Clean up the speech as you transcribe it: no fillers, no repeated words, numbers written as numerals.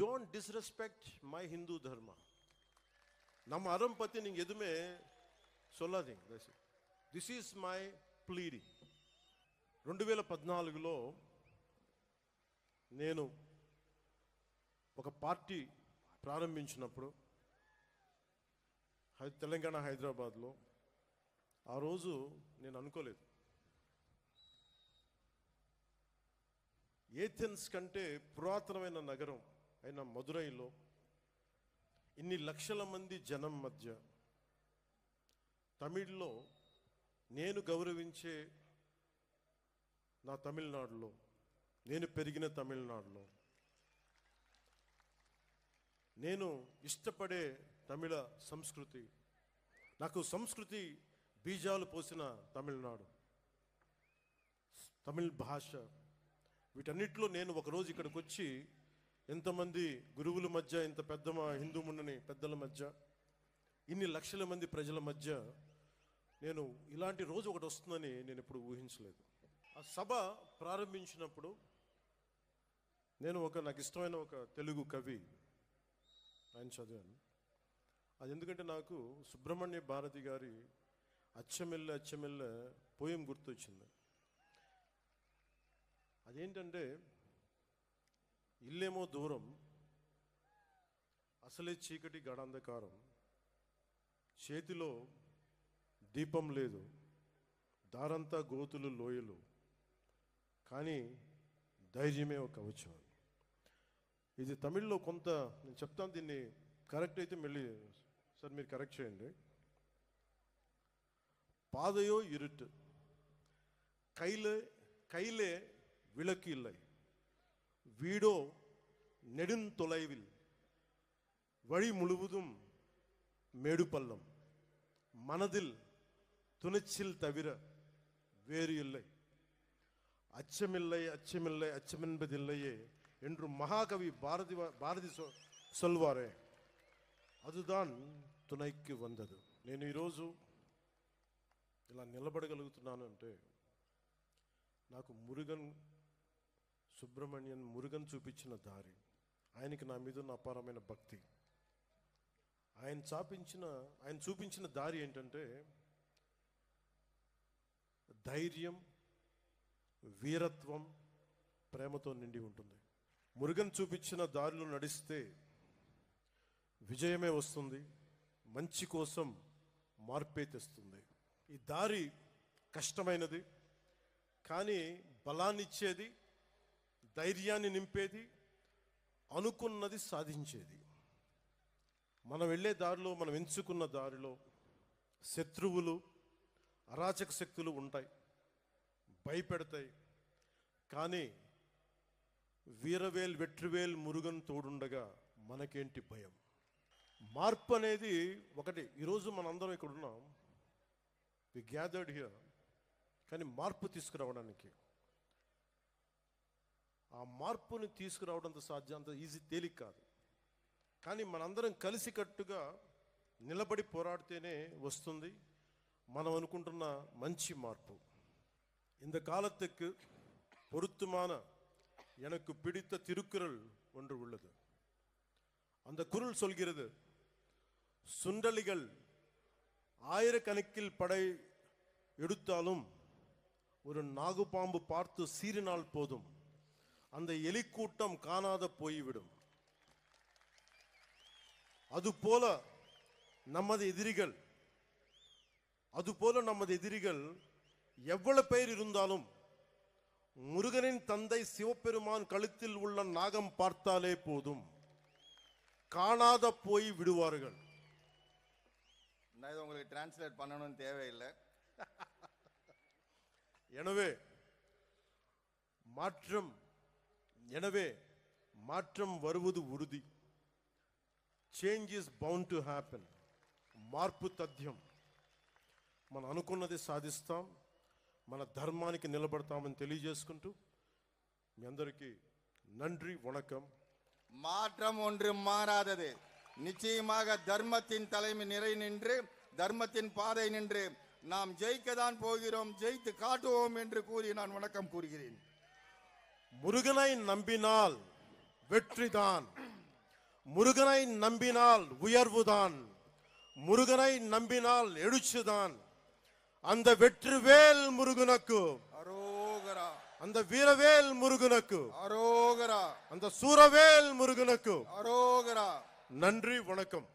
don't disrespect my Hindu dharma. நம்ம அறம் பற்றி நீங்கள் எதுவுமே சொல்லாதீங்க. This is my pleading. 2014లో నేను ఒక పార్టీ ప్రారంభించినప్పుడు తెలంగాణ హైదరాబాద్లో ఆ రోజు నేను అనుకోలేదు ఏథెన్స్ కంటే పురాతనమైన నగరం అయిన మదురైలో ఇన్ని లక్షల మంది జనం మధ్య తమిళ్లో నేను గౌరవించే నా తమిళనాడులో నేను పెరిగిన తమిళనాడులో నేను ఇష్టపడే తమిళ సంస్కృతి నాకు సంస్కృతి బీజాలు పోసిన తమిళనాడు తమిళ భాష వీటన్నిటిలో నేను ఒకరోజు ఇక్కడికి వచ్చి ఎంతమంది గురువుల మధ్య ఇంత పెద్ద హిందూ మున్నని పెద్దల మధ్య ఇన్ని లక్షల మంది ప్రజల మధ్య నేను ఇలాంటి రోజు ఒకటి వస్తుందని నేను ఎప్పుడు ఊహించలేదు. ఆ సభ ప్రారంభించినప్పుడు నేను నాకు ఇష్టమైన ఒక తెలుగు కవి ఆయన చదివాను. అది ఎందుకంటే నాకు సుబ్రహ్మణ్య భారతి గారి అచ్చమెల్లె అచ్చమెల్లె పోయం గుర్తొచ్చింది. అదేంటంటే ఇల్లేమో దూరం అసలే చీకటి గడాంధకారం చేతిలో దీపం లేదు దారంతా గోతులు లోయలు కానీ ధైర్యమే ఒక కవచం. ఇది తమిళ్లో కొంత నేను చెప్తాను, దీన్ని కరెక్ట్ అయితే మళ్ళీ సార్ మీరు కరెక్ట్ చేయండి. பாதையோ இருட்டு கையிலே விளக்கு இல்லை வீடோ நெடுந்தொலைவில் வழி முழுவதும் மேடு பள்ளம் மனதில் துணிச்சல் தவிர வேறு இல்லை அச்சமில்லை அச்சமில்லை அச்சமென்பதில்லையே என்று மகாகவி பாரதி சொல்வாரே அதுதான் துணைக்கு வந்தது. నేను ఈరోజు ఇలా నిలబడగలుగుతున్నాను అంటే నాకు మురుగన్ చూపించిన దారి, ఆయనకి నా మీద ఉన్న అపారమైన భక్తి. ఆయన చూపించిన దారి ఏంటంటే ధైర్యం వీరత్వం ప్రేమతో నిండి ఉంటుంది. మురుగన్ చూపించిన దారిలో నడిస్తే విజయమే వస్తుంది, మంచి కోసం మార్పే తెస్తుంది. ఈ దారి కష్టమైనది కానీ బలాన్ని ఇచ్చేది, ధైర్యాన్ని నింపేది, అనుకున్నది సాధించేది. మనం వెళ్ళే దారిలో మనం ఎంచుకున్న దారిలో శత్రువులు అరాచక శక్తులు ఉంటాయి, భయపెడతాయి. కానీ వీరవేల్ వెట్రివేల్ మురుగన్ తోడుండగా మనకేంటి భయం? మార్పు అనేది ఒకటి. ఈరోజు మనందరం ఇక్కడ ఉన్నాం, వి గ్యాదర్డ్ హియర్. కానీ మార్పు తీసుకురావడానికి ఆ మార్పుని తీసుకురావడంతో సాధ్యం, అంత ఈజీ తేలిక కాదు. కానీ మనందరం కలిసికట్టుగా నిలబడి పోరాడితేనే వస్తుంది మనం అనుకుంటున్న మంచి మార్పు. இந்த காலத்துக்கு பொருத்தமான எனக்கு பிடித்த திருக்குறள் ஒன்று உள்ளது. அந்த குறள் சொல்கிறது, சுண்டலிகள் ஆயிரக்கணக்கில் படை எடுத்தாலும் ஒரு நாகுபாம்பு பார்த்து சீறினால் போதும் அந்த எலிக்கூட்டம் காணாத போய்விடும். அதுபோல நமது எதிரிகள் எவ்வளவு பேர் இருந்தாலும் முருகனின் தந்தை சிவபெருமான் கழுத்தில் உள்ள நாகம் பார்த்தாலே போதும் காணாத போய் விடுவார்கள். நான் இதை உங்களுக்கு டிரான்ஸ்லேட் பண்ணணும்னு தேவையில்லை. எனவே மாற்றம் வருவது உறுதி. Change is bound to happen. మార్పు తథ్యం. మనం అనుకున్నది సాధిస్తాం, మన ధర్మానికి నిలబడతామని తెలియజేసుకుంటూ మీ అందరికీ நன்றி வணக்கம். மாற்றம் ஒன்று மாறாதது. நிச்சயமாக தர்மத்தின் தலைமை நிறை நின்று தர்மத்தின் பாதை நின்று நாம் ஜெயிக்கத்தான் போகிறோம், ஜெயித்து காட்டுவோம் என்று கூறி நான் வணக்கம் கூறுகிறேன். முருகனை நம்பினால் வெற்றிதான். முருகனை நம்பினால் உயர்வுதான், முருகனை நம்பினால் எழுச்சிதான். அந்த வெற்றிவேல் முருகனுக்கு அரோகரா, அந்த வீரவேல் முருகனுக்கு அரோகரா, அந்த சூரவேல் முருகனுக்கு அரோகரா. நன்றி, வணக்கம்.